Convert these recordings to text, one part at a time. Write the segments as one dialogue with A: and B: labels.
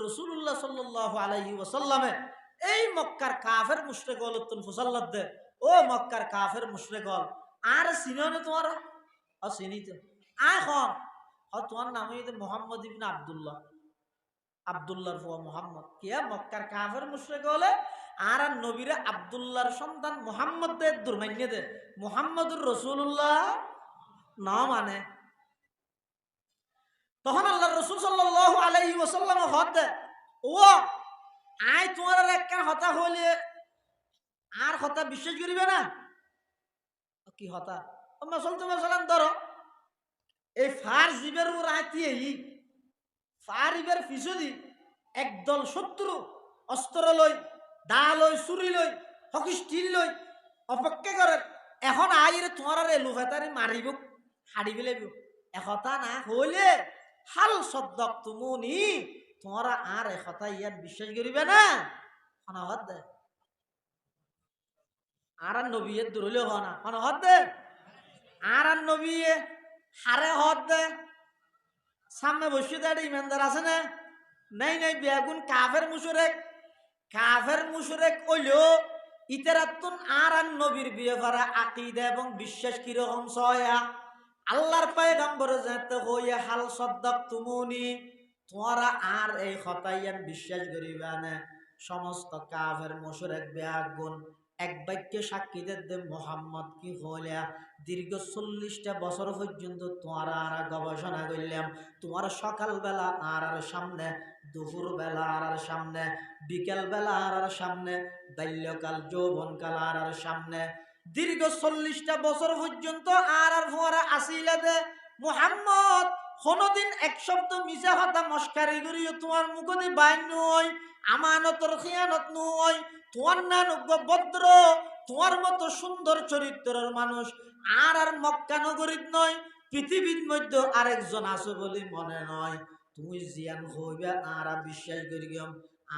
A: রাসূলুল্লাহ সাল্লাল্লাহু আলাইহি ওয়াসাল্লামে এই মক্কার কাফের মুশরিক হলতুন ফুসাল্লাত দে ও মক্কার কাফের মুশরিক হল আর চিননে তোমার চিনিতে এখন তোমার নাম হইতে মুহাম্মদ ইবনে আব্দুল্লাহ আব্দুল্লাহর ফুয়া মুহাম্মদ কিয়া মক্কার কাফের মুশরিক হলে আর নবীরে আব্দুল্লাহর সন্তান মুহাম্মদ দে দুর্মান্য দে মুহাম্মদুর রাসূলুল্লাহ না মানে তখন আল্লাহ রাসূল সাল্লাল্লাহু আলাইহি ওয়াসাল্লাম হদ ও আই তোমার একটা হতা হইলে আর হতা বিশ্বাস করিবে না কি হতা মাসালাম ধরো এই ফার জীবের উপর আইতিয়ে ফারিবের পিছদি একদল শত্রু অস্ত্র লই দা লই চুরি লই হকি স্টিল লই অপেক্ষা করেন এখন আইরে তোমার লুফেতারি মারিব হাড়ি ফেলাইব একথা না হইলে হাল সদ্দক তুমুনি তোমারা আর একথা ইয়াত বিশ্বাস করিবে না অনাহত দে আর নবীয়ে দূরলে হ না অনাহত দে আর নবীয়ে হারে হত দে সামনে বসে দেয় ইমানদার আছে না নাই নাই বেগুন কাফের মুশরিক হইলেও ইতারাতুন আর নবীর বিয়েফারা আকীদা এবং বিশ্বাস কিরকম সয়া আল্লাহর পয়গম্বর যেতে হইয়া হাল সদ্দাক তুমুনি তোমরা আর এই খতাইয়ান বিশ্বাস করিবা না সমস্ত কাফের মুশরিক বেগুন এক বাক্যে সাক্ষী দে মোহাম্মদ কি হইলা দীর্ঘ 40টা বছর পর্যন্ত তোমরা আর গবেষণা করলাম তোমার সকাল বেলা আর সামনে দুপুর বেলা আর সামনে বিকেল বেলা আর সামনে বাল্যকাল যৌবনকাল আর সামনে দীর্ঘ 40টা বছর পর্যন্ত আর ফোয়ারা আসিলা দে মুহাম্মদ কোনদিন এক শব্দ মিছা কথা মস্কারি করিও তোমার মুখে বাইন নয় আমানতর খিয়ানত নয় তোমার নানজ্ঞ ভদ্র তোমার মতো সুন্দর চরিত্রের মানুষ আর মক্কা নগরীত নয় পৃথিবীর মধ্যে আরেকজন আছে বলে মনে নয় তুমি জিয়ান হইবে আর বিশ্বাস করি গম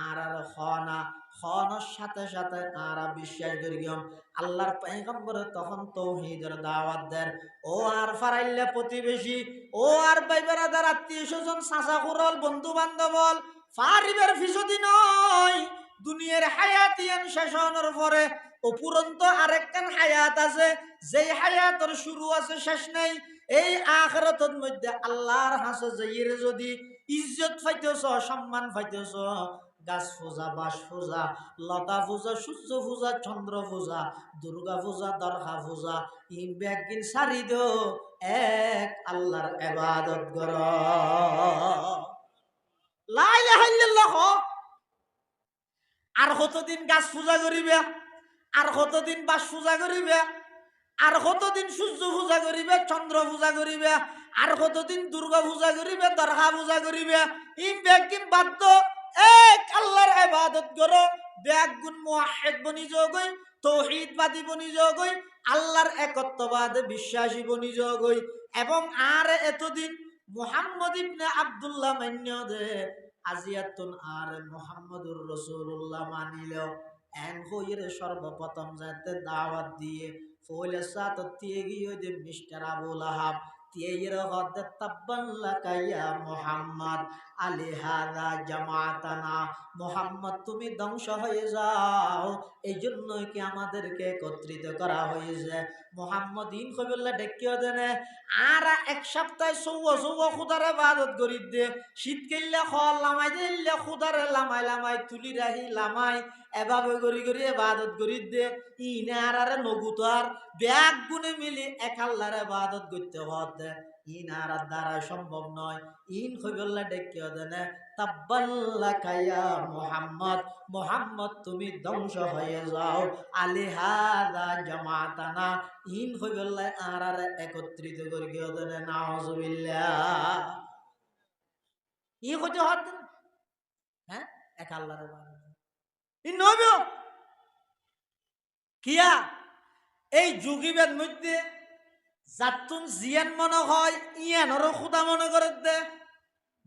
A: আর খানার সাথে সাথে আর বিশ্বাস করি গম আল্লাহর পয়গম্বর তখন তাওহীদের দাওয়াত দেন ও আর ফারাইল্লা প্রতিবেশী ও আর ভাই বেরাদার আত্মীয় স্বজন চাচা খুরল বন্ধু বান্ধব ফারিবের ফিসদি নয় দুনিয়ার হায়াতিয়ান শেষ হওয়ার পরে অপুরন্ত আরেকখান হায়াত আছে যেই হায়াতের শুরু আছে শেষ নাই এই আখিরাতের মধ্যে আল্লাহর হাসে যাইরে যদি ইজ্জত পাইতেছ সম্মান পাইতেছ গাছ পূজা বাস পূজা লতা পূজা সূর্য পূজা চন্দ্র পূজা দুর্গা পূজা দরগা পূজা ই ব্যাগিন সারি দো এক আল্লাহর ইবাদত কর লা ইলাহা ইল্লাল্লাহ আর কতদিন গাছ পূজা করিবে আর কতদিন বাস পূজা করিবে আর কতদিন সূর্য পূজা করিবে চন্দ্র পূজা করিবে আর কতদিন দুর্গা পূজা করিবে দরগা পূজা করিবে ই ব্যাগিন বাদ্য এক আল্লাহর ইবাদত করো বেগুন মুওয়াহহিদ বনি যোগই তাওহীদবাদী বনি যোগই আল্লাহর একত্ববাদে বিশ্বাসী বনি যোগই এবং আর এতদিন মুহাম্মদ ইবনে আব্দুল্লাহ মান্য দে আজিয়াতুন আর মুহাম্মদুর রাসূলুল্লাহ মানিল এন হইরে সর্বপ্রথম যাতে দাওয়াত দিয়ে ফলে সাত দিয়ে গিয়ে যে মিস্টার আবু লাহাব তিয়ের হদ তাব্বান লাকা ইয়া মুহাম্মদ আলিহাদা জামাতানা মুহাম্মদ তুমি ধ্বংস হয়ে যাও এই জন্যই কি আমাদেরকে একত্রিত করা হয়েছে মুহাম্মদ ইন কবিল্লা ডেকিও দেনে আর এক সপ্তাহ সৌ খুদার ইবাদত করি দে শীত গেলে খল লামাই দিলে খুদারে লামাই তুলি রাহি লামাই এভাবে করি ইবাদত করি দে ইনে আর নগুতার ব্যাগ গুনে মিলি এক আল্লাহর ইবাদত করতে হতে ইন আর দ্বারা সম্ভব নয় ইন কবিল্লা ডেকিও দেনে তাব্বাল্লাকা ইয়া মুহাম্মদ মুহাম্মদ তুমি ধ্বংস হয়ে যাও আলিহাদা জামাতানা ইন কবিল্লা আর একত্রিত করি গিয়ে দেনে নাউজুবিল্লাহ ই হতে হতে হ্যাঁ এক আল্লাহর ইবাদত ই নবী কিয়া এই যুগীবের মধ্যে যাতুন জিয়ান মনে হয় ইয়ানরও খুদা মনে করে দে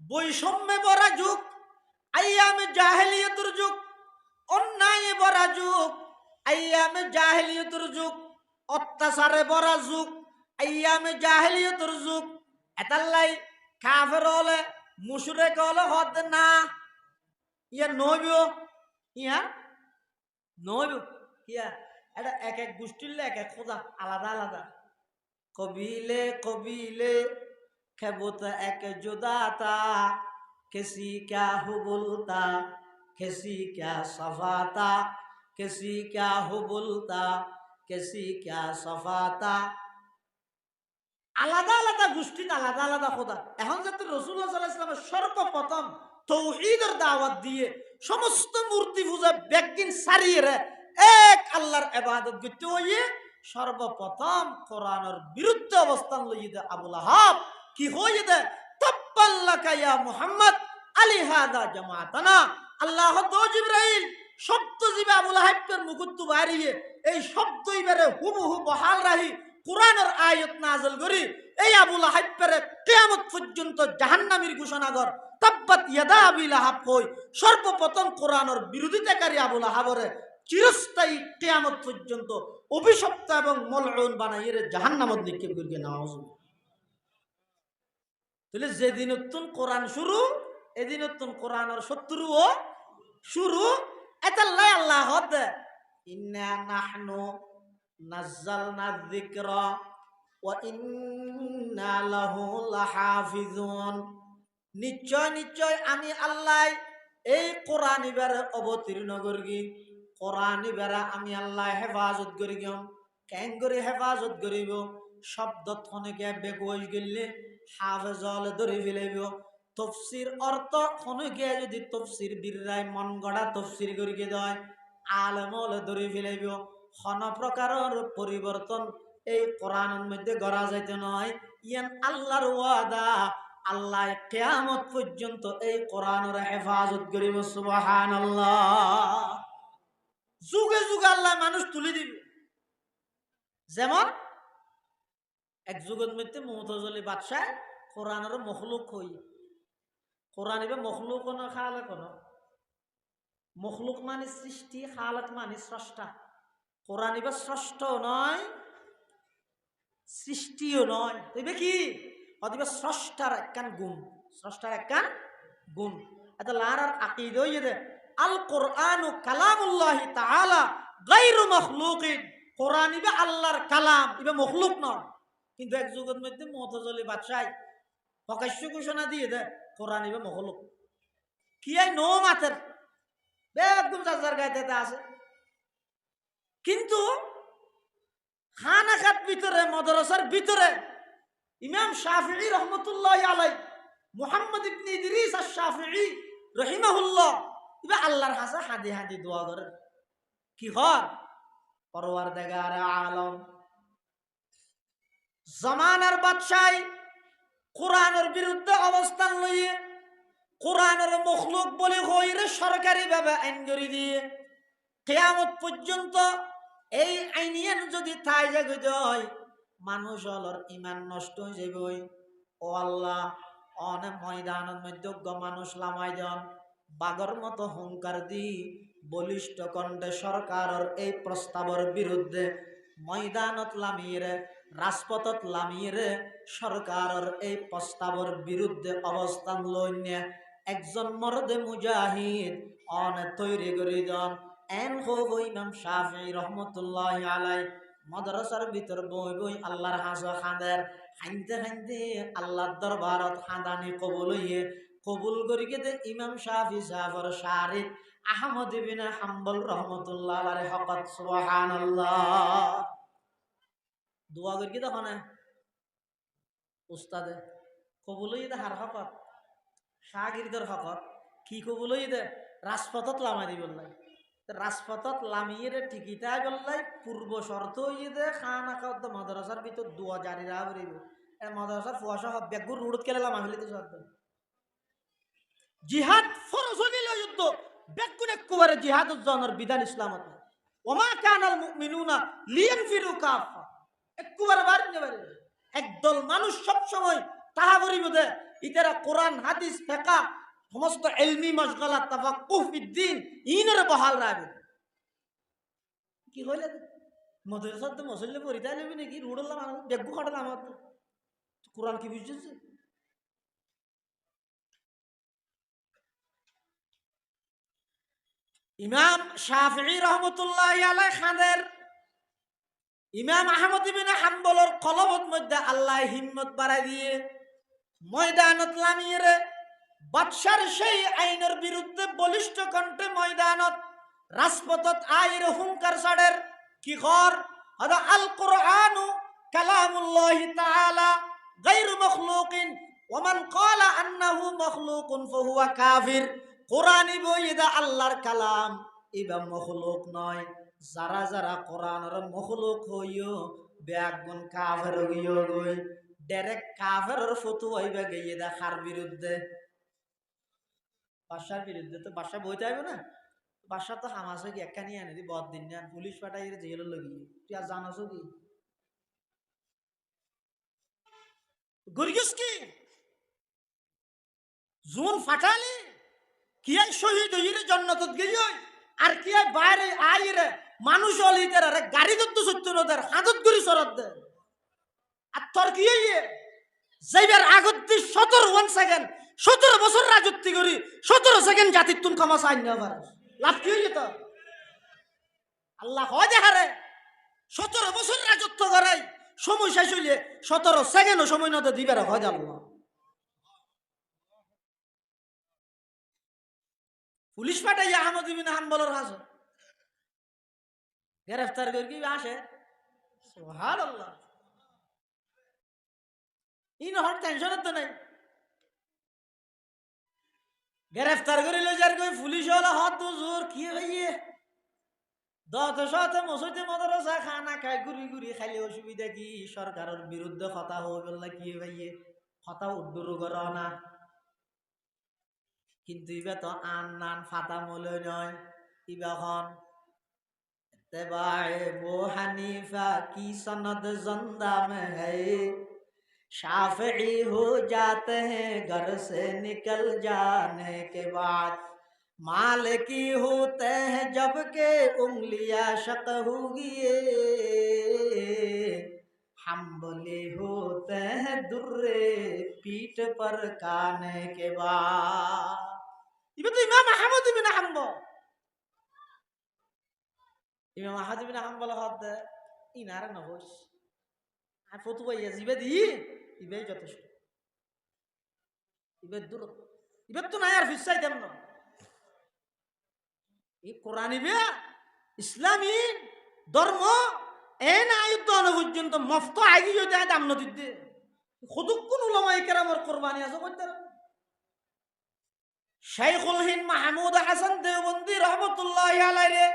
A: বৈষম্যে ভরা যুগ আইয়ামে জাহেলিয়তের যুগ অন্যায় ভরা যুগ আইয়ামে জাহেলিয়তের যুগ অত্যাচারে ভরা যুগ আইয়ামে জাহেলিয়তের যুগ এতাল্লাই কাফের হলে মুশরিক হলে হদ না ইয়া নইব ইয়া নইব কিয়া এটা এক এক গোষ্ঠীর এক এক খোদা আলাদা আলাদা কবিলে কবিলে খেবত এক জুদাতা किसी क्या हुबुलता किसी क्या सफाता किसी क्या हुबुलता किसी क्या सफाता আলাদা আলাদা গোষ্ঠী আলাদা আলাদা খোদা এখন যাতে রাসূলুল্লাহ সাল্লাল্লাহু আলাইহি ওয়াসাল্লাম সর্বপ্রথম তাওহীদের দাওয়াত দিয়ে সমস্ত মূর্তি পূজা ব্যক্তিন সারিয়ে এক আল্লাহর ইবাদত করতে হইয়ে সর্বপ্রথম কোরআনের বিরুদ্ধে অবস্থান লইয়ে আবু লাহাব কি হইয়ে দে তাব্বাল্লাকা ইয়া মুহাম্মদ আলী হাদা জামাতানা আল্লাহ তো জিবরাইল শব্দ জিবে আবু লাহাবের মুকুত্তু বাড়িয়ে এই শব্দ ইবারে হুবহু বহাল রাহি কোরআনের আয়াত নাযিল করি এই আবু লাহাবের কিয়ামত পর্যন্ত জাহান্নামীর ঘোষণা কর তাব্বাত ইয়াদা আবি লাহাব কই সর্বপ্রথম কোরআনের বিরোধিতাকারী আবু লাহাবরে চিরস্থায়ী কিয়ামত পর্যন্ত অভিশপ্ত এবং মলউন বানাইয়ে জাহান্নামত নিক্ষেপ করিয়ে নাউজুবিল্লাহ। তাহলে যেদিন নতুন কোরআন শুরু এদিন নতুন কোরআনের শত্রুও শুরু এতাল্লাই আল্লাহ হদে ইন্না নাহনু নাযালনা যিকরা ওয়া ইন্না লাহু লাহাফিজুন নিশ্চয় নিশ্চয় আমি আল্লাহ এই কোরআন ইবারে অবতীর্ণ করি কোরআন ইবারে আমি আল্লাহ হেফাজত করি কেন করে হেফাজত করিব শব্দ থনকে বেকোয় গেলে হাফেজল ধরে ফেলাইব তফসির অর্থ খনকে যদি তফসির বীররায় মন গড়া তফসির করিকে দেয় আলমল ধরে ফেলাইব খন প্রকারের পরিবর্তন এই কোরআনের মধ্যে গড়া যাইতে নয় ইয়ান আল্লাহর ওয়াদা আল্লাহ কিয়ামত পর্যন্ত এই কোরআনের হেফাজত করিব সুবহানাল্লাহ। যুগে যুগে আল্লাহ মানুষ তুলে দিবে যেমন এক যুগের মধ্যে মুতাজিলি বাদশাহ কোরআনের মখলুক হই কোরআন ইবে মখলুক না খালেক না মখলুক মানে সৃষ্টি খালেক মানে স্রষ্টা কোরআন ইবে স্রষ্ট নয় সৃষ্টিও নয় তবে কি অদিবে স্রষ্টার একখান গুণ স্রষ্টার একখান গুণ এটা লারার আকীদা ইয়ে আল কোরআনু কালামুল্লাহি তাআলা গায়রু মাখলুকিন কোরআন ইবে আল্লাহর কালাম ইবে মখলুক নয় কিন্তু এক যুগের মধ্যে মুতাজিলি বাদশাহ প্রকাশ্য ঘোষণা দিয়ে দেয় কোরআন ইবে মখলুক কি আই নো মাতের একদম যার গাইতে আছে কিন্তু খানাখাত ভিতরে মাদ্রাসার ভিতরে ইমাম শাফিঈ রহমতুল্লাহি আলাইহি মুহাম্মদ ইবনে ইদরিস আশ-শাফিঈ রাহিমাহুল্লাহ ইবে আল্লাহর কাছে হাদি হাদি দোয়া করে কি হয় পরওয়ারদিগার আলম জামানার বাদশাহ কোরআনের বিরুদ্ধে অবস্থান লইয়ে কোরআনের মখলুক বলে হইরে সরকারি ভাবে আইন করে দিয়ে কিয়ামত পর্যন্ত এই আইনিয়ান যদি তাই জাগিত হয় মানুষ হলর ইমান নষ্ট হয়ে যাবে ও আল্লাহ অনেক ময়দানের মধ্যে মানুষ লামাই দেন বাগর মতো হুঙ্কার দি বলিষ্ঠ কণ্ঠে সরকারের এই প্রস্তাবের বিরুদ্ধে ময়দানত লামিয়ে রাজপথত লামিয়ে সরকারের এই প্রস্তাবের বিরুদ্ধে অবস্থান লইনে একজন মর্দে মুজাহিদ অনেক তৈরি করে দেন এন হো ইমাম শাফিঈ রহমতুল্লাহি আলাইহি মাদ্রাসার ভিতর বই বই আল্লাহর হাসা খাঁদের হাইতে হাইতে আল্লাহর দরবারত খাঁদানি কবুল হইয়ে কবুল করি দে ইমাম শাফিঈ সাহেবের শারিক আহমদ ইবনে হাম্বল রহমতুল্লাহ আলাইহি হকত সুবহানাল্লাহ দোয়া করি তখন উস্তাদে কবুল হইয়ে দে হার হকত শাগিরদের হকত কি কবুল হইয়ে দে রাজপথত লামাই দিব নাই রাজপথত লামিয়ে টিকিটা গল্লাই পূর্ব শর্ত হইয়ে দে খানা খাওয়া মাদ্রাসার ভিতর দোয়া জারি রাহ করিব মাদ্রাসার ফুয়াশা হব বেগুর রুড়ত কেলে লামা ফেলিতে সাধ্য জিহাদ ফরজ হইল যুদ্ধ বেগুন একবারে জিহাদ জনের বিধান ইসলামত ওমা কানাল মুমিনুনা লিয়ানফিরু কাফা একবারে বাড়ি নেবে একদল মানুষ সব সময় তাহা করিব দে ইতারা কোরআন হাদিস ফিকহ সমস্ত ইলমি মাশগালা তাফাক্কুহ ফিদ্দিন ইনরে বহাল রাখবে কি হইলে মাদ্রাসাত মুসল্লি পড়িতা লবি নাকি রুড়লা মানুষ বেগু খাটলা আমার কোরআন কি বুঝছিস ইমাম শাফিঈ রহমতুল্লাহি আলাইহি খানের ইমাম আহমদ ইবনে হাম্বলের কলবত মধ্যে আল্লাহ হিম্মত বাড়াই দিয়ে ময়দানত লামিয়ে বাদশার সেই আইনের বিরুদ্ধে বলিষ্ঠ কণ্ঠে ময়দানত রাজপথত আইর হুঙ্কার ছাড়ের কি কর হদা আল কুরআনু কালামুল্লাহি তাআলা গায়রু মখলুকিন ওয়া মান ক্বালা আন্নাহু মখলুকুন ফাহুয়া কাফির। কোরআনই বইদা আল্লাহর কালাম ইবা মখলুক নয়। যারা যারা কোরআনের মখলুক হইও বেগুন কাফের হইও গই ডাইরেক্ট কাফেরের ফতোয়া হইবা গিয়ে দা কার বিরুদ্ধে? বাদশার বিরুদ্ধে। তো বাদশা বইতে আইব না? বাদশা তো হামাস কি একা নিয়ে আনে বদ দিন না পুলিশ পাঠাই জেল লগিয়ে। তুই আর জানাস কি গরিগস কি জোন ফাটালি কি আই শহীদ হইরে জান্নাতত গিয়ে আর কি আই বাইরে আইরে মানুষ অলিদের আরে গাড়ি দত্ত সত্যনদের হাতত গরি সরদ দে আর তোর কি হইয়ে যাইবার আগত দি 17 সেকেন্ড 17 বছর রাজত্ব করি 17 সেকেন্ড জাতির তুন ক্ষমা চাই না আবার লাভ কি হইয়ে তো আল্লাহ হয় দেখারে 17 বছর রাজত্ব করাই সময় শেষ হইলে 17 সেকেন্ডও সময় নতে দিবার হয় আল্লাহ। পুলিশ পাঠাই আহমদ ইবনে হাম্বলের কাছে গ্রেফতার করে কি আসে সুবহানাল্লাহ। ইন হর টেনশন তো নাই গ্রেফতার করে লই যার কই পুলিশ হলো হাত জোর কি হইয়ে দত সাথে মসজিদে মাদ্রাসা খানা খাই ঘুরি ঘুরি খাইলে অসুবিধা কি সরকারের বিরুদ্ধে কথা হয়ে গেল কি ভাইয়ে কথা উদ্দুর করো না কিন্তু ইবা তো আন নান ফাতা মলে নয় ইবা হন তেবায়ে বো হানিফা কি সনদ জিন্দা মে হ্যায় शाफी हो जाते हैं घर से निकल जाने के बाद मालिकी होते हैं जबकि उंगलियां शक होगी हम्बली होते हैं दुर्रे पीठ पर खाने के बाद। ये तो इमाम अहमद बिन हम्बल बिन हम्बल हाथ इनारे न होश আর ফতুয়া ইয়াজিবে দি ইবেই যথেষ্ট ইবের দূর ইবের তো নাই আর ফিসাই দেন না এই কোরআন ইবে ইসলামী ধর্ম এন আয়ুদ্ধ পর্যন্ত মফত আগি যদি দাম নদী দে খুদুকুন উলামায়ে কেরামের কুরবানি আছে কইতে শাইখুল হিন্দ মাহমুদ হাসান দেওবন্দি রহমাতুল্লাহি আলাইহি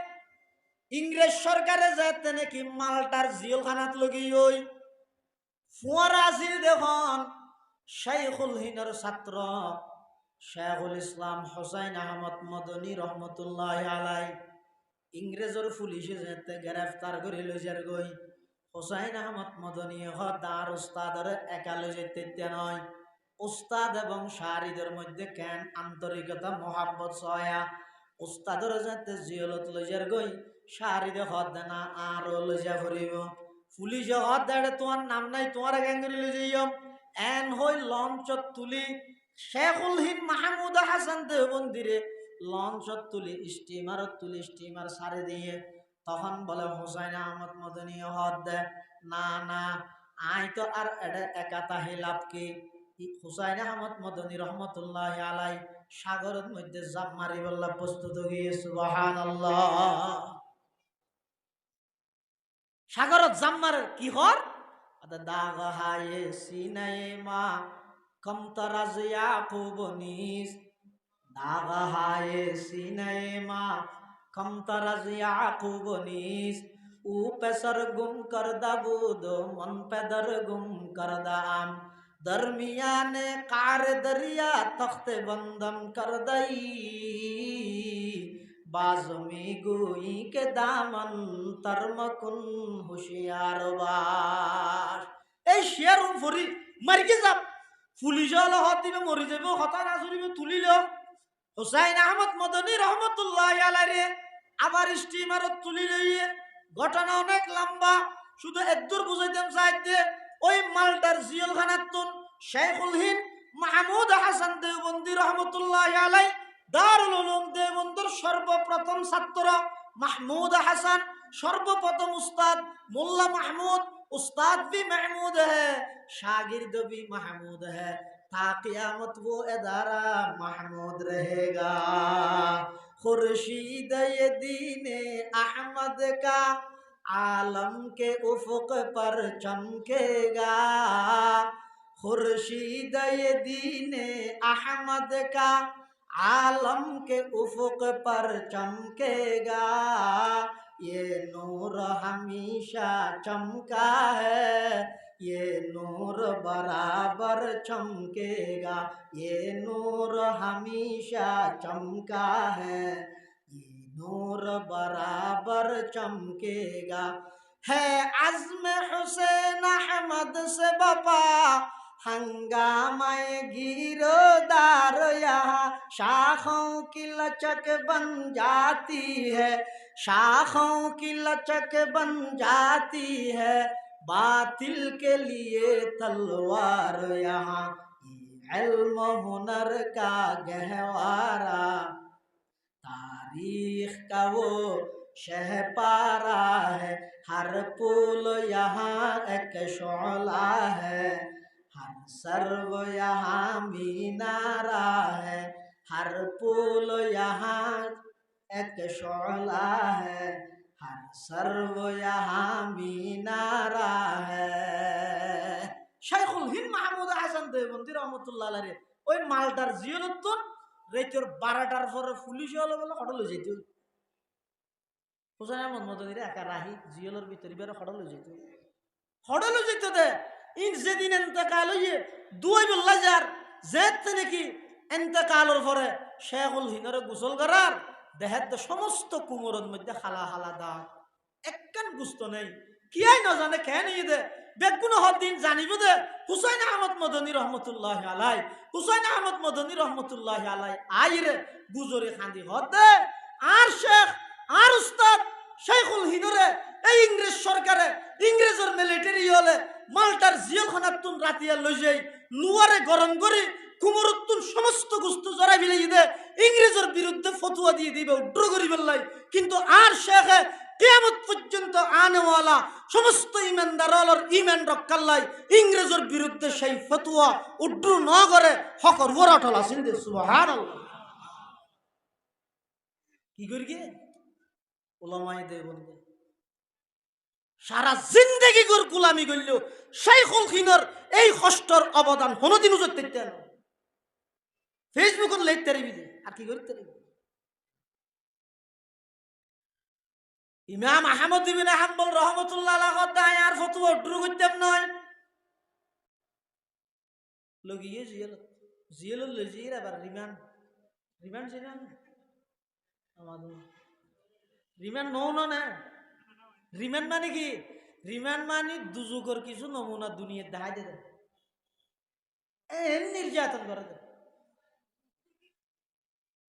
A: ইংরেজ সরকারে যেতে নাকি মালটার জেলখানাত লগি ওই ফুয়ারা আছিল দেখুন শাইখুল হিন্দের ছাত্র শেখুল ইসলাম হোসাইন আহমদ মদনী রহমতুল্লাহ আলাই ইংরেজর পুলিশে যেতে গ্রেফতার করে লইজার গই হোসাইন আহমদ মদনী হদার উস্তাদের একালে যেতে নয় উস্তাদ এবং শারিদের মধ্যে কেন আন্তরিকতা মহাব্বত সয়া উস্তাদের যেতে জিয়লত লইজার গই শারিদে হদ না আরো লইজা ফুরিব পুলিশ হদ দাঁড়ে তোমার নাম নাই তোমার গ্যাঙ্গরি লই যাইম এন হই লঞ্চত তুলি শেখুল হিন্দ মাহমুদ হাসান দেওবন্দিরে লঞ্চত তুলি স্টিমার সারে দিয়ে তখন বলে হোসাইন আহমদ মদনী হদ দে না না আই তো আর এডে একাতা হিলাপ কি হোসাইন আহমদ মদনী রহমতুল্লাহ আলাই সাগরের মধ্যে জাপ মারি বললা প্রস্তুত গিয়ে সুবহানাল্লাহ সাগরত জাম্মার কি হর দাগ হায়ে সিনায়ে মা কমতরাজ ইয়াকুব নিস দাগ হায়ে সিনায়ে মা কমতরাজ ইয়াকুব নিস ऊ पे सर गुम कर दाबूद मन पे दर गुम कर दाम दरमियाने कार दरिया तख्ते बंदम कर दई बाज़मी गोई के दामन तरमकुन हुशियार बाश এই শেয়ার ফরি মারিকে যাব পুলিশ হলো হাত দিবে মরি যাবে কথা না শুনিবে তুলিল হোসাইন আহমদ মদনী রহমতুল্লাহ আলাইহি আবার স্টিমারত তুলি লইয়ে ঘটনা অনেক লম্বা শুধু একদূর বুঝাইতাম চাইতে ওই মালটার জিলখানাতুন শেখুল হিন্দ মাহমুদ হাসান দেওবন্দি রহমতুল্লাহ আলাইহি দারুল উলুম দেওবন্দর সর্বপ্রথম ছাত্র মাহমুদ হাসান, সর্বপ্রথম উস্তাদ মোল্লা মাহমুদ, उस्ताद भी महमूद है, शागिर्द भी महमूद है, ता क़यामत वो अदारा महमूद रहेगा। खुर्शीद ये दीने अहमद का आलम के उफ़क़ पर चमकेगा। खुर्शीद ये दीने अहमद का आलम के उफ़क़ पर चमकेगा। ये नूर हमेशा चमका है, ये नूर बराबर चमकेगा। ये नूर हमेशा चमका है, ये नूर बराबर चमकेगा। है अज़्म हुसैन अहमद से बपा हंगामाए गिरोदार, यहाँ शाखों की लचक बन जाती है, शाखों की लचक बन जाती है, बातिल के लिए तलवार। यहाँ इल्म हुनर का गहवारा, तारीख का वो शहपारा है। हर पुल यहाँ एक शोला है, हर सर्व यहाँ मीनारा है। हर पुल यहाँ एक शोला है, हर सर्व यहाँ मीनारा है। শাইখুল হিন্দ মাহমুদ হাসান দেওবন্দি রহমতুল্লাহ আলাইহি ওই মালটার জিয়ারতুন রাইতের 12টার পরে পুলিশ হলো বলে হটল যেত। হোসেন আহমদ মদনীর একা রাহি জিয়লের ভিতরে বের হটল যেত দে। ইন যেদিন ইন্তেকাল হইয়ে দুই বল্লা যার যেতে নাকি ইন্তেকালের পরে শাইখুল হিন্দরে গোসল করার দেহের সমস্ত কুমরের মধ্যে খালা খালা দাগ, একখান গুস্ত নেই। কিয়াই না জানে কেন দে বেগুনো হদিন জানিব দে হুসাইন আহমদ মদনী রহমতুল্লাহ আলাই, হুসাইন আহমদ মদনী রহমতুল্লাহ আলাই আইরে গুজরি খান্দি হদে আর শেখ আর উস্তাদ শাইখুল হিন্দরে এই ইংরেজ সরকারে ইংরেজের মিলিটারি হলে মালটার জিয়ালখানাতুন রাতিয়া লই যাই লুয়ারে গরম করে কুমরতুন সমস্ত গুস্ত জড়াই ফেলে দে ইংরেজের বিরুদ্ধে ফতুয়া দিয়ে দিবে উড্র করি বেল্লাই। কিন্তু আর শেখে কিয়ামত পর্যন্ত আনেওয়ালা সমস্ত ইমানদারর ইমান রক্ষাল্লাই ইংরেজের বিরুদ্ধে সেই ফতুয়া উড্র ন করে হকর ওরাটল আসেন দে। সুবহানাল্লাহ। কি করি গে ওলামায়ে দেওবন্দি সারা জিন্দেগি গর গোলামি করল, শাইখুল হিন্দর এই কষ্টর অবদান কোনদিনও করতে না। ফেসবুকে লিখতে পারবি আর কি করতে পারবি। ইমাম আহমদ ইবনে হাম্বল রহমাতুল্লাহ আলাইহি দায় আর ফতোয়া উদ্রু করতেম নয় লগিয়ে জিয়াল লজির আবার রিমান্ড জিরান আমাদের রিমান্ড নও না। রিমান্ড মানে কি? রিমান্ড মানে দুজুগর কিছু নমুনা দুনিয়ার দেখাই দে নির্যাতন করে দে।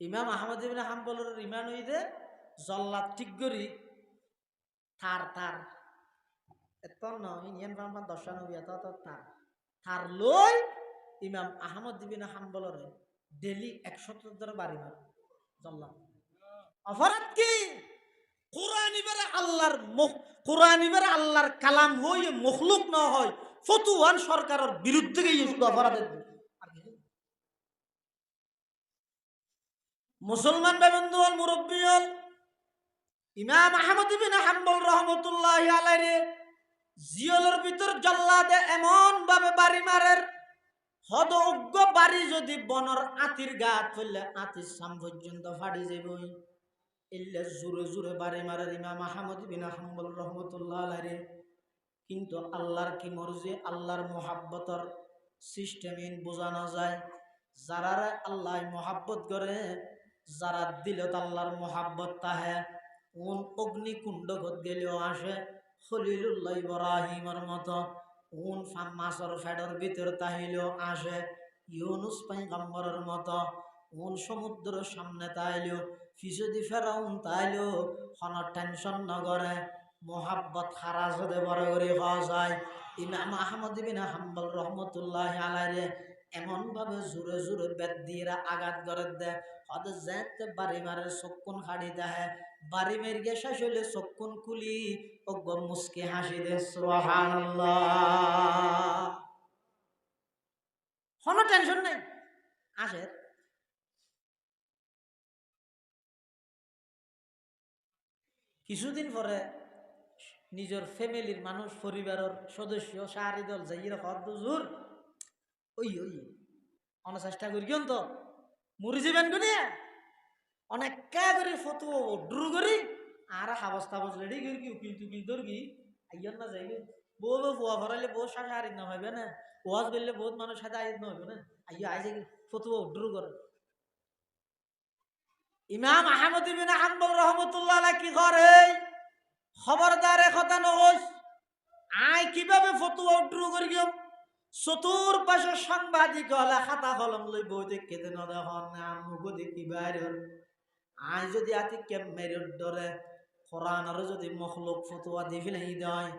A: ইমাম আহমদ ইবনে হাম্বলের রিমান্ড হইতে জল্লাদ ঠিক করি থার এত নয় 10 লই ইমাম আহমদ ইবনে হাম্বলের ডেলি 170 বাড়ি মার জল্লাদ। অপরাধ কি? কোরআন ইবারে আল্লাহর কালাম হয়ে মখলুক না হয় ফতুয়ান সরকারের বিরুদ্ধে গিয়ে শুধু অপরাধের। মুসলমান বেবন্ধু হল মুরব্বী হল ইমাম আহমদ ইবনে হাম্বল রহমতুল্লাহ আলাইহি জিয়লের ভিতর জল্লাদে এমন ভাবে বাড়ি মারের হদ উগ্র বাড়ি যদি বনর আতির গাত ফেললে আতির সাম পর্যন্ত ফাড়ি যাবই। ইল্লে জোরে জোরে বাড়ি মারের ইমাম আহমদ ইবনে হাম্বল রহমতুল্লাহ আলাইহি। কিন্তু আল্লাহর কি মর্জি, আল্লাহর মোহাব্বতর সিস্টেমিন বোঝানো যায়। যারা আল্লাহ মোহাব্বত করে, যারা দিলত আল্লাহর মোহাব্বত তাহে কোন অগ্নিকুণ্ড গেলেও আসে খলিলুল্লাহ ইব্রাহিমের মতো, কোন মাছর ফেডর ভিতর তাহিলেও আসে ইউনুস পয়গম্বরের মতো, কোন সমুদ্রের সামনে তাইলেও ফিসদি ফেরাউন তাইলেও কোনো টেনশন নগরে মোহাব্বত খারাজ হতে বড় করে হওয়া যায়। ইমাম আহমদ ইবনে হাম্বল রহমতুল্লাহ আলাইহি এমন ভাবে জোরে জোরে বেদ দিয়ে আঘাত করে দেয় হদ যেতে বাড়ি মারে চক্ষুন হাড়ি দেয় বাড়ি মের গে শেষ হইলে চক্ষুন খুলি ও গম মুসকে হাসি দে সুবহানাল্লাহ কোনো টেনশন নাই আসে কিছুদিন পরে নিজের ফ্যামিলির মানুষ পরিবারের সদস্য সারি দল যাই হদুর ওই ওই অনেক চেষ্টা করি কিন তো মরি যাবেন কোনে অনেক কা করে ফটো ড্রু করি আর হাবস্তা বস রেডি করি কি উকিল টুকিল তোর কি আইয়ন না যাইবে বউ বউ ফুয়া ভরাইলে বউ সারি না হইবে না ওয়াজ গেলে বহুত মানুষ সাথে আইত না হইবে না আইয়া আইসে ফটো ড্রু করে ইমাম আহমদ ইবনে হাম্বল রাহমাতুল্লাহ আলাইহি কি করে খবরদার কথা নকইস আয় কিভাবে ফতোয়া উড্রু করি গিয়ে চতুর পাশে সাংবাদিক হলে খাতা কলম লই বই দেখে দেন দেখুন মুখ দেখি বাইরে আয় যদি আতি মেরের ডরে কোরআনের যদি মখলুক ফতোয়া দি ফেলাই দেয়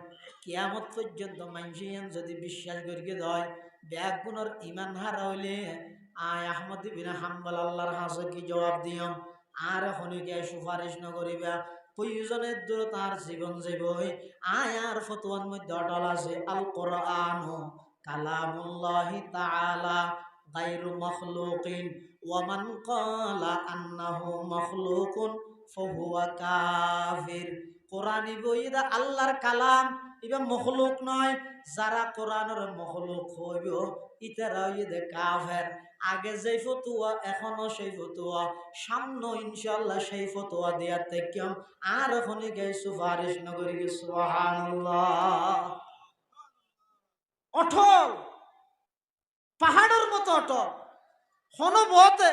A: কিয়ামত পর্যন্ত মানুষেন যদি বিশ্বাস করিকে দেয় ব্যাগ গুণর ইমান হারা হইলে আয় আহমদ ইবনে হাম্বল আল্লাহর হাসে কি জবাব দিয়ম আর হনিকে সুপারিশ নকরিবা প্রয়োজনের দূর তার জীবন যাবই আয়ার ফতোয়ার মধ্যে অটল আছে আল কোরআন কালামুল্লাহি তাআলা গায়রু মাখলুকিন ওয়া মান ক্বালা আন্নাহু মাখলুকুন ফাহুয়া কাফির কোরআনি বইদা আল্লাহর কালাম ইবা মাখলুক নয় যারা কোরআনের মাখলুক হইব ইতারা হইদে কাফের আগে যেই ফতোয়া এখনো সেই ফতোয়া সামনে ইনশাআল্লাহ সেই ফতোয়া দেয়া থেকে আর এখনই গে সুপারিশ নগরী গে সুবহানাল্লাহ অটল পাহাড়ের মতো অটল হনো বহতে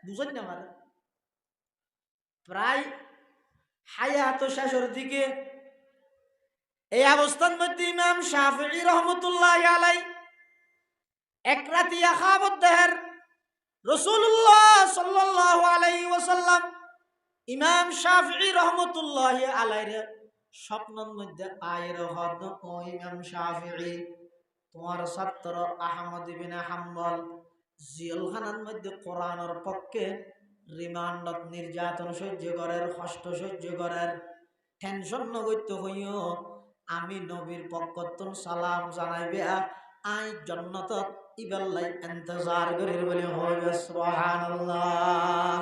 A: বুঝেন না মানে প্রায় হায়াত শেষের দিকে এই অবস্থার মধ্যে ইমাম শাফিঈ রহমতুল্লাহি আলাইহি এক রাতে ইয়াখাবত দেহের রাসূলুল্লাহ সাল্লাল্লাহু আলাইহি ওয়াসাল্লাম ইমাম শাফিঈ রহমতুল্লাহি আলাইহি স্বপ্নের মধ্যে আয়ের হদ ও ইমাম শাফিঈ তোমার ছাত্র আহমদ ইবনে হাম্বল জেলখানার মধ্যে কোরআনের পক্ষে রিমান্ডত নির্যাতন সহ্য করার কষ্ট সহ্য করার টেনশন নগত্য হইও আমি নবীর পক্ষতন সালাম জানাইবে আই জান্নাতত ইবাল্লাই ইন্তজার করির বলে হবে সুবহানাল্লাহ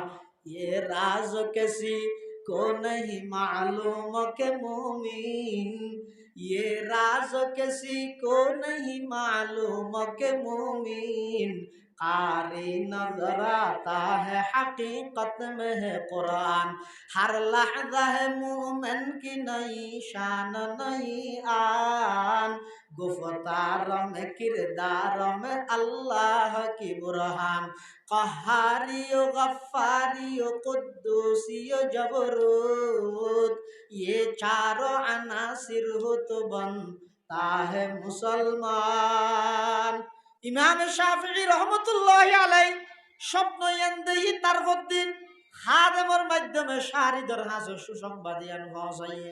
A: ये राज किसी को नहीं मालूम के मोमिन ये राज किसी को नहीं मालूम के मोमिन कारी नजर आता है हकीकत में है कुरान हर लहजा है मोमिन की नई शान नई आन गुफ्तार में किरदार में अल्लाह की बुरहान कहारियो गफ्फारियो कुद्दूसियो जबरूत ये चारों अनासिर हो तो बनता है मुसलमान ইমাম শাফিঈ রহমতুল্লাহি আলাইহি স্বপ্ন এন্দেহি তারফুদ্দিন খাদেমের মাধ্যমে শাহরিদর হাসে সুসংবাদিয়ান পৌঁছাইয়ে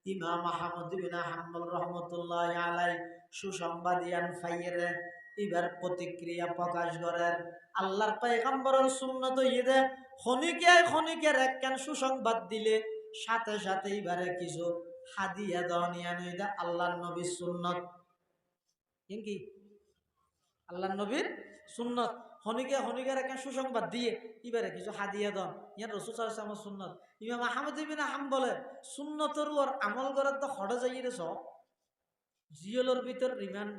A: ইমাম আহমদ ইবনে হাম্বল রহমতুল্লাহি আলাইহি সুসংবাদিয়ান ফাইরে এবার প্রতিক্রিয়া প্রকাশ করেন আল্লাহর পয়গম্বরের সুন্নত ইদে খনিকের একখান সুসংবাদ দিলে সাথে সাথে এবারে কিছু হাদিয়া দনিয়া নইদা আল্লাহর নবীর সুন্নত কি আল্লাহর নবীর সুন্নত খনিকের একটা সুসংবাদ দিয়ে এবারে কিছু হাদিয়া দন ইয়ার রাসূল সাল্লাল্লাহু আলাইহি ওয়াসাল্লাম সুন্নত ইমাম আহমদ ইবনে হাম্বলে সুন্নতের ওর আমল করার তো খড় যাইরে সব জিয়লের ভিতর রিমান্ড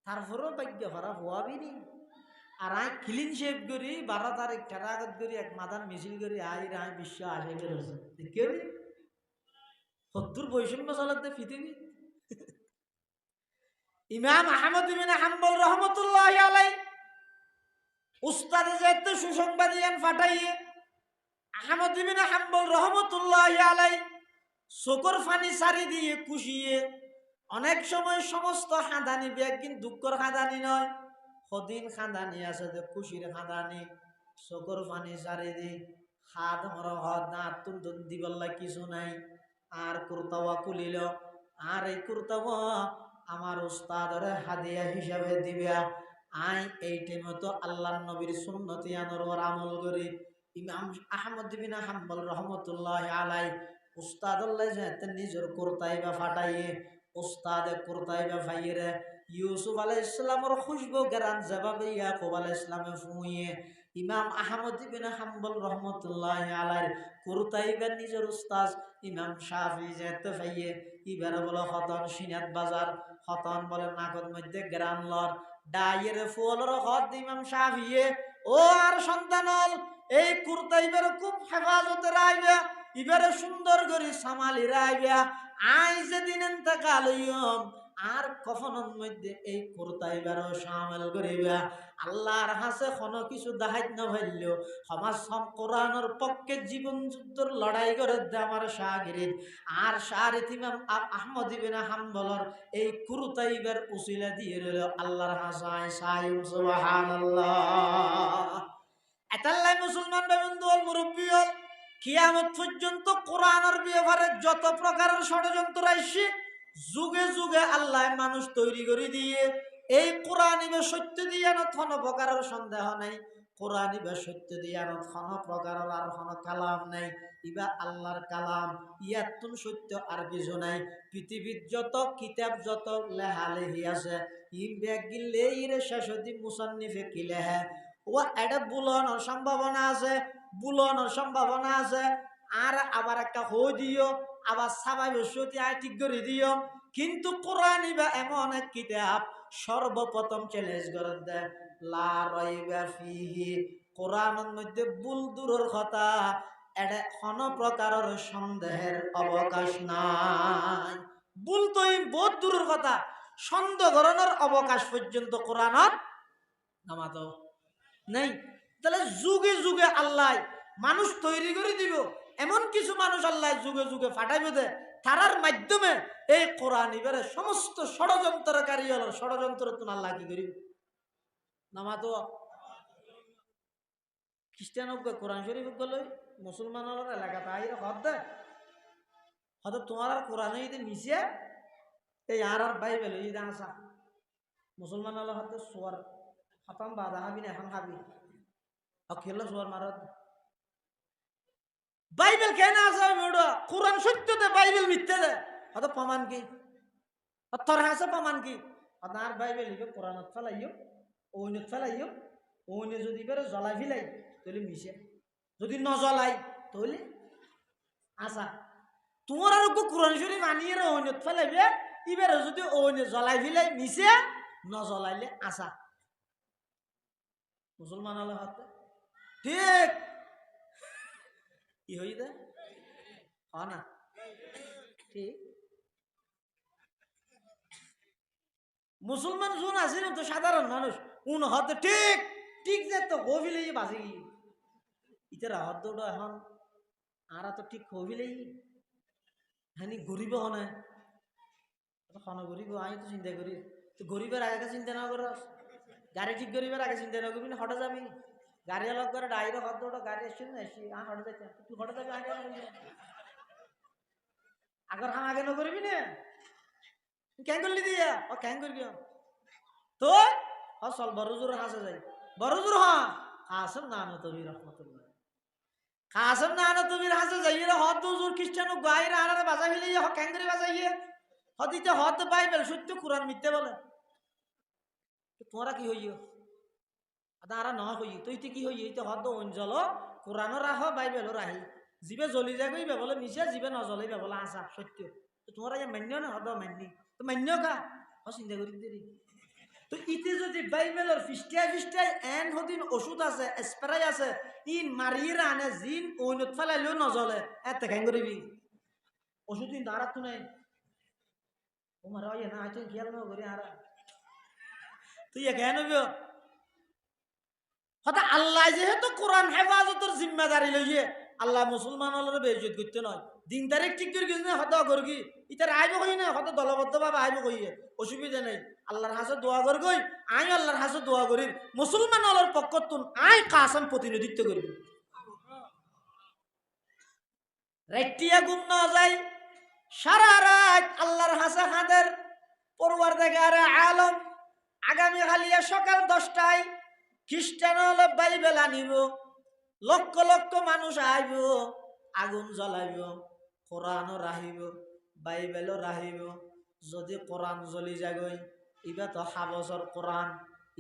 A: তারপরও ভাগ্য হারা হওয়াবি নি আর আই ক্লিন শেভ করি 12 তারিখ ঠেরাগত করি এক মাদান মিছিল করি আই রাই বিশ্ব আসে গেছে কেউ সত্তর বৈষম্য চলাতে পৃথিবী ইমাম আহমদ ইবনে হাম্বল রহমতুল্লাহি আলাইহি উস্তাদে যেতে সুসংবাদিয়ান ফাটাইয়ে আহমদ ইবনে হাম্বল রহমতুল্লাহি আলাইহি চোখের পানি সারি দিয়ে কুশিয়ে অনেক সময় সমস্ত খাদানি একদিন দুঃখর খাদানি নয় সদিন খাদানি আছে যে খুশির খাদানি চোখের পানি সারি দি হাত মরহত না তুন দিবল্লা কিছু নাই আর কুর্তাওয়া কুলিল আর এই কুর্তাওয়া আমার উস্তাদের হাদিয়া হিসাবে দিবা আই এই টাইমে তো আল্লাহর নবীর সুন্নতি আনোর আমল করি ইমাম আহমদ বিন হাম্বল রহমতুল্লাহ আলাই উস্তাদ আল্লাহ যাতে নিজের কুরতাইবা ফাটাইয়ে উস্তাদে কুরতাইবা ফাইরে ইউসুফ আলাইহিস সালামের খুশবু গরান জবাবে ইয়াকুব আলাইহিস সালামে ফুইয়ে ইমাম আহমদ বিন হাম্বল রহমতুল্লাহ আলাই কুরতাইবা নিজের উস্তাদ ইমাম শাফি যাতে ফাইয়ে ইবার বলে খতন সিনাত বাজার খতন বলে নাগদ মধ্যে গ্রাম লর ডাইয়ের ফুলর খত ইমাম শাফিয়ে ও আর সন্তানল এই কুরতাইবার খুব হেফাজতে রাইবা ইবারে সুন্দর করে সামালি রাইবা আই যেদিন ইন্তেকাল হইম আর কফনের মধ্যে এই কুরতাইবারও শামিল করিবা আল্লাহর হাসে কোনো কিছু দাহাইত না হইলেও সমাজ কোরআনের পক্ষে জীবন যুদ্ধর লড়াই করে দে আমার শাগিরিদ আর শারিত ইমাম আহমদ ইবনে হাম্বলর এই কুরতাইবার উসিলা দিয়ে রইল আল্লাহর হাসায় সাইম সুবহানাল্লাহ এতাল্লাই মুসলমান বন্ধু মুরব্বী হল কিয়ামত পর্যন্ত কোরআনের ব্যাপারে যত প্রকারের ষড়যন্ত্র আসছে যুগে যুগে আল্লাহ মানুষ তৈরি করে দিয়ে এই কোরআন ইবে সত্য দিয়ে না কোনো প্রকারের সন্দেহ নাই কোরআন ইবে সত্য দিয়ে না কোনো প্রকারের আর কোনো কালাম নাই ইবা আল্লাহর কালাম ইয়াতুন সত্য আর কিছু নাই পৃথিবীর যত কিতাব যত লেহালেহি আছে ইবে গিলে ইরে শেষদি মুসান্নিফে কি লেহে ও এটা বুলানোর সম্ভাবনা আছে আর আবার একটা হই দিও আবার সাবাই বসতি আয় ঠিক করে দিও কিন্তু কোরআন ইবা এমন এক কিতাব সর্বপ্রথম চ্যালেঞ্জ করে দেয় লা রাইবা ফিহি কোরআনের মধ্যে ভুল দূরের কথা এটা কোনো প্রকারের সন্দেহের অবকাশ নাই ভুল তো বহুত দূরের কথা সন্দেহ করানোর অবকাশ পর্যন্ত কোরআনত নামাতো নেই তাহলে যুগে যুগে আল্লাহ মানুষ তৈরি করে দিব এমন কিছু মানুষ আল্লাহ যুগে যুগে ফাটাইবে দে তারার মাধ্যমে এই কোরআন ইবারে সমস্ত ষড়যন্ত্রকারী হল ষড়যন্ত্র তুমি আল্লাহ কি করিব নামাতো খ্রিস্টান কোরআন শরীফ গেল মুসলমানের এলাকা তাই হদ দে হয়তো তোমার আর কোরআন মিশে এই আর বাইবেল ঈদ আসা মুসলমান হলে হয়তো সোয়ার খতম বাধা হাবি না এখন হাবি খেললো সোয়ার মারত বাইবেল কেন আছে কোরআন সত্য দে বাইবেল মিথ্যে দে হয়তো প্রমাণ কি তোর হাসে প্রমাণ কি আর বাইবেল লিখে কোরআনত ফেলাইও ওইনত ফেলাইও ওইনে যদি বেরো জ্বলাই ফেলাই তাহলে মিশে যদি নজ্বলাই তাহলে আসা তোমার আর কোরআন শরীফ আনিয়ে ওইনত ফেলাইবে এবারে যদি ওইনে জ্বলাই ফেলাই মিশে নজ্বলাইলে আসা মুসলমান হলে হাতে ঠিক কি হই দে না ঠিক মুসলমান যোন আছে তো সাধারণ মানুষ উন হতে ঠিক ঠিক যে তো গভিলে বাজে গিয়ে ইতারা হদ এখন আর তো ঠিক গভিলেই হ্যাঁ গরিব হনে খানা গরিব আমি তো চিন্তা করি তো গরিবের আগে চিন্তা না কর গাড়ি ঠিক গরিবের আগে চিন্তা না করবি না হঠাৎ যাবি গাড়ি আলাপ করে ডাইরে হদ গাড়ি আসছি না আসছি হঠাৎ যাচ্ছে তুই হঠাৎ যাবি আগে আগর হাম আগে নকরিবি না কেন করলি দিয়া ও কেন করবি তো চল বড় জোর হাসে যাই বড় জোর হাসম না তবির রহমতুল্লাহ হাসম না তবির হাসে যাইয়ে হদ জোর খ্রিস্টান গাইরে আনারে বাজাই ফেলে কেন করে বাজাইয়ে হদিতে হদ বাইবেল সত্য কোরআন মিথ্যে বলে তোমরা কি হইও আরা ন হই তুই কি হই তো হদ অঞ্জল কোরআনও রাখ বাইবেলও রাহি জীবে জ্বলি যায় গই বলে মিশে জীবে নজ্বলে বলে আসা সত্য তো তোমরা মান্য না হদ মান্যি তো মান্য কা চিন্তা করি দেরি তো ইতে যদি বাইবেলের ফিষ্টায় এন হদিন ওষুধ আছে স্প্রে আছে ইন মারিয়ে আনে জিন ওইনত ফেলাইলেও নজ্বলে এত কেন করবি ওষুধ কিন্তু আর তো নাই তোমার না আইতেন খেয়াল না করি আর তুই কেন হয়তো আল্লাহ যেহেতু কোরআন হেফাজতের জিম্মাদারি লইয়ে আল্লাহ মুসলমানের বেইজ্জত করতে নয় দিন তারিখ ঠিক করে গেছে হয়তো করবি ইতার আইব কই না হয়তো দলবদ্ধভাবে আইব কইয়ে অসুবিধা নেই আল্লাহর হাসে দোয়া কর গই আই আল্লাহর হাসে দোয়া করি মুসলমানের পক্ষ তুন আই কাসম প্রতিনিধিত্ব করবি রাইটিয়া ঘুম না যায় সারা রাত আল্লাহর হাসে হাদের পরওয়ারদিগারে আলম আগামী কালিয়া সকাল 10টায় খ্রিস্টান হলে বাইবেল আনিব লক্ষ লক্ষ মানুষ আইব, আগুন জ্বলাইব, কোরআনও রাহিব, বাইবেলও রাহিব। যদি কোরআন জ্বলি যাগই, ইবা তো হাবসর কোরআন,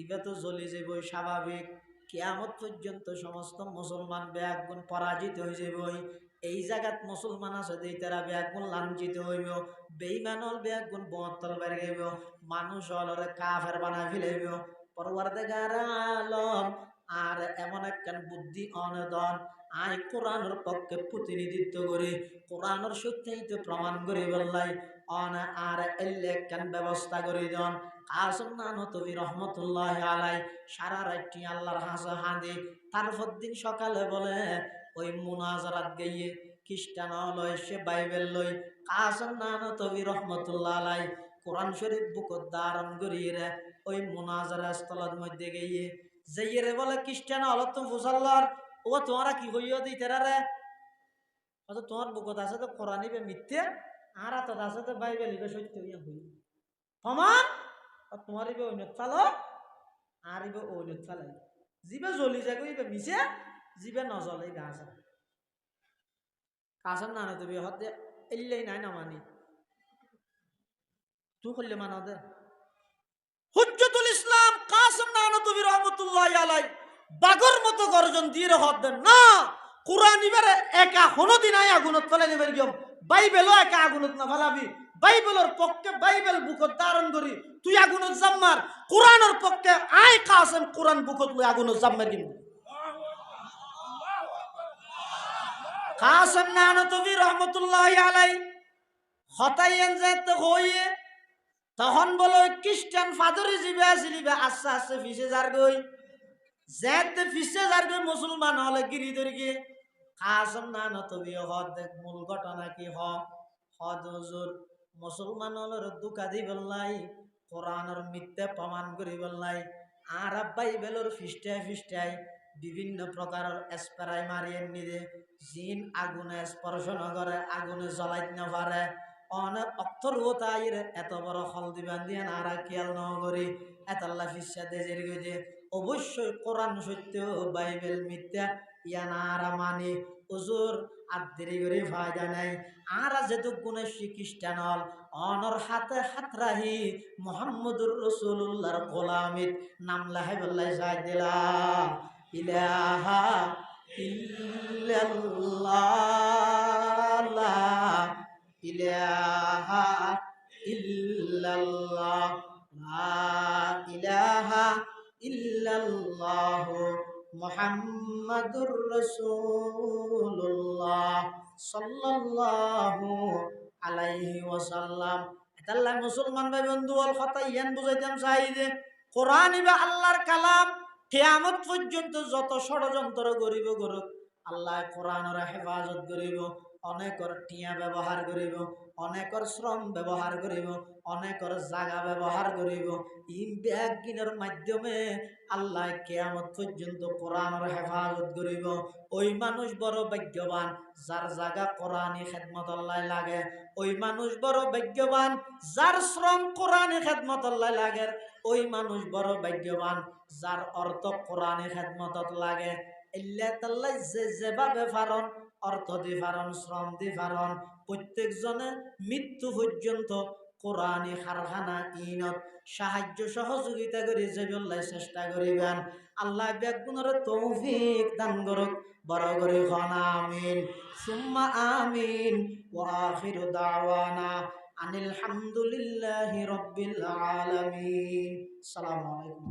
A: ইবা তো জ্বলি যাবই স্বাভাবিক। কিয়ামত পর্যন্ত সমস্ত মুসলমান বেয়াগুন পরাজিত হয়ে যাবই। এই জায়গাত মুসলমান আছে যে তারা বেয়াগুন লাঞ্ছিত হইব, বেঈমানল বেয়াগুন বতল বের গাইব, মানুষ হলরে কাফের বানাই ফেলাইব। পরওয়ারদিগার আলম আর এমন একখান বুদ্ধি অনদন আই কোরআনের পক্ষে প্রতিনিধিত্ব করি, কোরআনের সত্যিতে প্রমাণ করি বললাই অন আর এলে একখান ব্যবস্থা করি দন। কাসম নানতবি রহমতুল্লাহ আলাই সারা রাত্রি আল্লাহর হাসা হাঁদে, তারপর দিন সকালে বলে ওই মুনাজারাত গিয়ে খ্রিস্টান লয় সে বাইবেল লই, কাসম নানতবি রহমতুল্লাহ আলাই কোরআন শরীফ বুকত ধারণ করিয়ে রে ওই মুনাজারা স্থলের মধ্যে গিয়ে যাইয়ে রে বলে খ্রিস্টান হল তো ফুসাল্লার ও তোমরা কি হইয়া দিই তেরা রে, অথচ তোমার বুকত আছে তো কোরআন ইবে মিথ্যে, আর হাতত আছে তো বাইবেল ইবে সত্য হইয়া হই প্রমাণ। তোমার ইবে ঐনত ফালো আর ইবে ঐনত ফালাই, জিবে জ্বলি যাগো ইবে মিছে, জিবে নজলে গাছ কাসম না তুমি হতে এলেই নাই না মানি তুই করলে মানা দে। হুজ্জতুল ইসলাম কাসম নানতবী রহমতুল্লাহি আলাই বাগর মতো গর্জন দিয়ে হদ দেন না, কুরআন ইবারে একা কোনদিন আয় আগুনত ফেলে নেবেন গিয়ম, বাইবেলও একা আগুনত না ফেলাবি, বাইবেলের পক্ষে বাইবেল বুকত ধারণ করি তুই আগুনত জাম্মার, কুরআনের পক্ষে আয় কাসম কুরআন বুকত লই আগুনত জাম্মার কিন্তু কাসম নানতবী রহমতুল্লাহি আলাই হতাইয়েন যেতে হইয়ে তখন বলো খ্রিস্টান ফাদরে জিবে আসিলিবে আস্তে আস্তে ফিসে যার গই যেতে ফিসে যার গই মুসলমান হলে গিরি ধরিকে কাসম নানতবী হদ মূল ঘটনা কি হদ হুজুর মুসলমান হলের দুকা দি বললাই, কোরআনের মিথ্যা প্রমাণ করি বললাই, আর বাইবেলের ফিস্টায় ফিস্টায় বিভিন্ন প্রকারের স্প্রাই মারিয়ে নিদে জিন আগুনে স্পর্শ নগরে আগুনে জ্বলাই না পারে অনেক অক্ষর তাইর এত বড় হল দিবান দিয়ে নারা খেয়াল নগরী এতাল্লা ফিসা দেজের গেছে অবশ্যই কোরআন সত্য বাইবেল মিথ্যা ইয়া নারা মানে হুজুর আর দেরি করে ফায়দা নাই। আর যেহেতু গুণে খ্রিস্টান হল অনর হাতে হাত রাহি মুহাম্মদুর রাসূলুল্লাহর গোলামিত নাম লাহে বল্লাই যাই দিলা ইলাহা ইল্লাল্লাহ ইলাহা ইল্লাল্লাহ লা ইলাহা ইল্লাল্লাহ মুহাম্মাদুর রাসূলুল্লাহ সাল্লাল্লাহু আলাইহি ওয়াসাল্লাম। এতাল্লাহ মুসলমান ভাই বন্ধু অল কথা ইয়ান বুঝাইতাম চাই যে কোরআন ইবা আল্লাহর কালাম, কিয়ামত পর্যন্ত যত ষড়যন্ত্র করিব করুক আল্লাহ কোরআনের হেফাজত করিব, অনেকর টিয়া ব্যবহার করিব, অনেকর শ্রম ব্যবহার করিব, অনেকর জায়গা ব্যবহার করিব, ইন ব্যাগিনের মাধ্যমে আল্লাহ কিয়ামত পর্যন্ত কোরআনের হেফাজত করিব। ওই মানুষ বড় ভাগ্যবান যার জায়গা কোরআনী খেদমত আল্লাহ লাগে, ওই মানুষ বড় ভাগ্যবান যার শ্রম কোরআনী খেদমত আল্লাহ লাগে, ওই মানুষ বড় ভাগ্যবান যার অর্থ কোরআনী খেদমতত লাগে। ইল্লা তাল্লাই যেভাবে ফারণ অর্থ দি ফারণ শ্রম দি ফারণ প্রত্যেকজনে মৃত্যু পর্যন্ত কোরআনী কারখানা ইনত সাহায্য সহযোগিতা করে যাইবল্লাই চেষ্টা করিবেন। আল্লাহ বেগুনের তৌফিক দান করুক, বড় করে খন আমিন সুম্মা আমিন। ওয়া আখিরু দাওয়ানা আনিল হামদুলিল্লাহি রাব্বিল আলামিন। আসসালামু আলাইকুম।